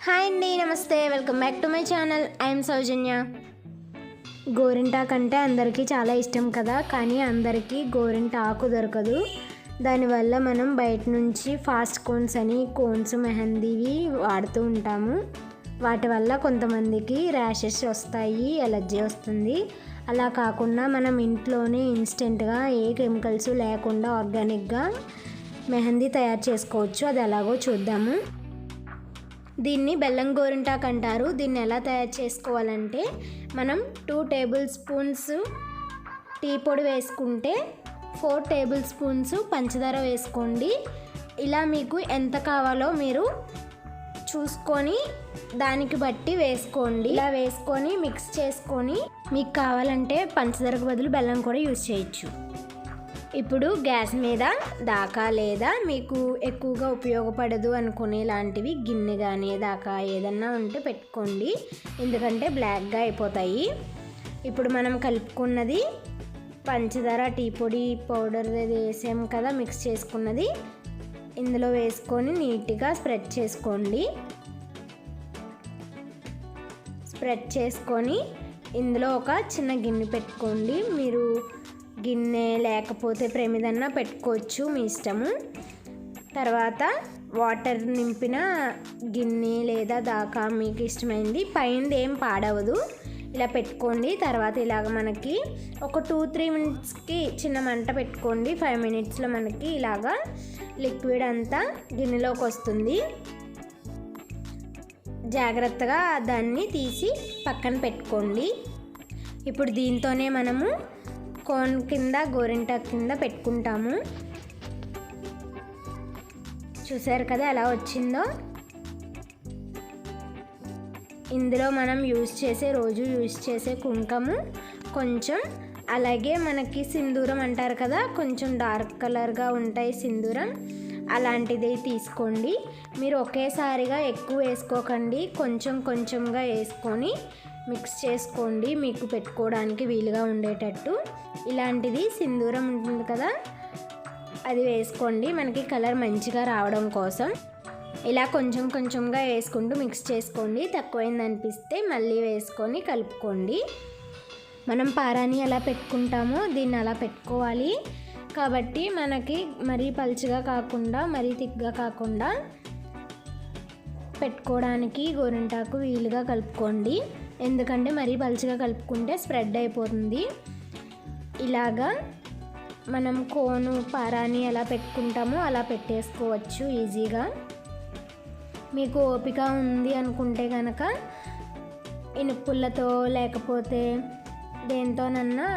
Hi అండి, నమస్తే. Welcome back to my channel. I'm Sowjanya. గోరింటాకు అంటే అందరికీ చాలా ఇష్టం కదా, కానీ అందరికీ గోరింటాకు దొరకదు. దానివల్ల మనం బయట నుంచి ఫాస్ట్ కోన్స్ అని కోన్స్ మెహందీవి వాడుతూ ఉంటాము. వాటి వల్ల కొంతమందికి ర్యాషెస్ వస్తాయి, ఎలర్జీ వస్తుంది. అలా కాకుండా మనం ఇంట్లోనే ఇన్స్టెంట్గా ఏ కెమికల్స్ లేకుండా ఆర్గానిక్గా మెహందీ తయారు చేసుకోవచ్చు. అది ఎలాగో చూద్దాము. దీన్ని బెల్లం గోరింటాకు అంటారు. దీన్ని ఎలా తయారు చేసుకోవాలంటే, మనం 2 టేబుల్ స్పూన్స్ టీ పొడి వేసుకుంటే 4 టేబుల్ స్పూన్స్ పంచదార వేసుకోండి. ఇలా మీకు ఎంత కావాలో మీరు చూసుకొని దానికి బట్టి వేసుకోండి. ఇలా వేసుకొని మిక్స్ చేసుకొని, మీకు కావాలంటే పంచదారకు బదులు బెల్లం కూడా యూజ్ చేయొచ్చు. ఇప్పుడు గ్యాస్ మీద దాకా లేదా మీకు ఎక్కువగా ఉపయోగపడదు అనుకునే లాంటివి గిన్నె కానీ దాకా ఏదన్నా ఉంటే పెట్టుకోండి, ఎందుకంటే బ్లాక్గా అయిపోతాయి. ఇప్పుడు మనం కలుపుకున్నది పంచదార టీ పొడి పౌడర్ వేసాం కదా, మిక్స్ చేసుకున్నది ఇందులో వేసుకొని నీట్గా స్ప్రెడ్ చేసుకోండి. స్ప్రెడ్ చేసుకొని ఇందులో ఒక చిన్న గిన్నె పెట్టుకోండి. మీరు గిన్నె లేకపోతే ప్రమిదన్నా పెట్టుకోవచ్చు, మీ ఇష్టము. తర్వాత వాటర్ నింపిన గిన్నె లేదా దాకా మీకు ఇష్టమైంది, పైన ఏం పాడవదు, ఇలా పెట్టుకోండి. తర్వాత ఇలాగ మనకి ఒక 2-3 మినిట్స్కి చిన్న మంట పెట్టుకోండి. 5 మినిట్స్లో మనకి ఇలాగా లిక్విడ్ అంతా గిన్నెలోకి వస్తుంది. జాగ్రత్తగా దాన్ని తీసి పక్కన పెట్టుకోండి. ఇప్పుడు దీంతోనే మనము కోన్ కింద గోరింటాకు కింద పెట్టుకుంటాము. చూసారు కదా ఎలా వచ్చిందో. ఇందులో మనం రోజు యూజ్ చేసే కుంకుమ కొంచెం, అలాగే మనకి సింధూరం అంటారు కదా, కొంచెం డార్క్ కలర్గా ఉంటాయి సింధూరం, అలాంటిది తీసుకోండి. మీరు ఒకేసారిగా ఎక్కువ వేసుకోకండి, కొంచెం కొంచెంగా వేసుకొని మిక్స్ చేసుకోండి, మీకు పెట్టుకోవడానికి వీలుగా ఉండేటట్టు. ఇలాంటిది సింధూరం ఉంటుంది కదా, అది వేసుకోండి, మనకి కలర్ మంచిగా రావడం కోసం. ఇలా కొంచెం కొంచెంగా వేసుకుంటూ మిక్స్ చేసుకోండి. తక్కువైంది అనిపిస్తే మళ్ళీ వేసుకొని కలుపుకోండి. మనం పారాని ఎలా పెట్టుకుంటామో దీన్ని అలా పెట్టుకోవాలి. కాబట్టి మనకి మరీ పలుచగా కాకుండా మరీ థిక్గా కాకుండా పెట్టుకోవడానికి గోరింటాకు వీలుగా కలుపుకోండి, ఎందుకంటే మరీ పలుచగా కలుపుకుంటే స్ప్రెడ్ అయిపోతుంది. ఇలాగా మనం కోను పారాని ఎలా పెట్టుకుంటామో అలా పెట్టేసుకోవచ్చు ఈజీగా. మీకు ఓపిక ఉంది అనుకుంటే కనుక ఇనుపుల్లతో లేకపోతే దేంతోనన్నా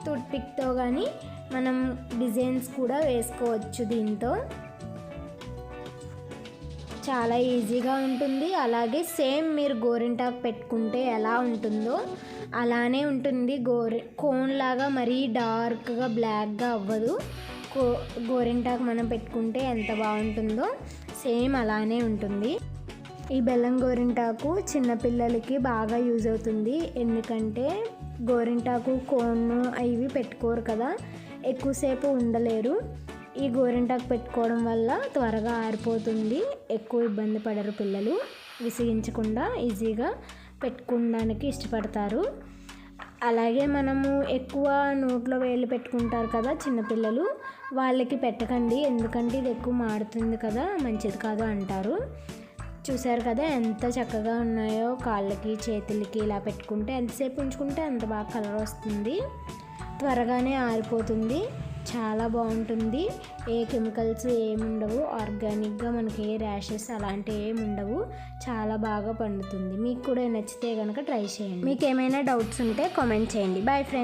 టూత్పిక్తో కానీ మనం డిజైన్స్ కూడా వేసుకోవచ్చు. దీంతో చాలా ఈజీగా ఉంటుంది. అలాగే సేమ్ మీరు గోరింటాకు పెట్టుకుంటే ఎలా ఉంటుందో అలానే ఉంటుంది. కోన్ లాగా మరీ డార్క్గా బ్లాక్గా అవ్వదు. గోరింటాకు మనం పెట్టుకుంటే ఎంత బాగుంటుందో సేమ్ అలానే ఉంటుంది. ఈ బెల్లం గోరింటాకు చిన్నపిల్లలకి బాగా యూజ్ అవుతుంది, ఎందుకంటే గోరింటాకు కోన్ అవి పెట్టుకోరు కదా, ఎక్కువసేపు ఉండలేరు. ఈ గోరింటాకు పెట్టుకోవడం వల్ల త్వరగా ఆరిపోతుంది, ఎక్కువ ఇబ్బంది పడరు పిల్లలు, విసిగించకుండా ఈజీగా పెట్టుకోవడానికి ఇష్టపడతారు. అలాగే మనము ఎక్కువ నోట్లో వేలు పెట్టుకుంటారు కదా చిన్నపిల్లలు, వాళ్ళకి పెట్టకండి, ఎందుకంటే ఇది ఎక్కువ మాడుతుంది కదా, మంచిది కాదు అంటారు. చూసారు కదా ఎంత చక్కగా ఉన్నాయో, కాళ్ళకి చేతులకి ఇలా పెట్టుకుంటే ఎంతసేపు ఉంచుకుంటే అంత బాగా కలర్ వస్తుంది, త్వరగానే ఆరిపోతుంది, చాలా బాగుంటుంది. ఏ కెమికల్స్ ఏముండవు, ఆర్గానిక్గా మనకి ఏ ర్యాషెస్ అలాంటివి ఏమి ఉండవు, చాలా బాగా పండుతుంది. మీకు కూడా నచ్చితే కనుక ట్రై చేయండి. మీకు ఏమైనా డౌట్స్ ఉంటే కామెంట్ చేయండి. Bye friends.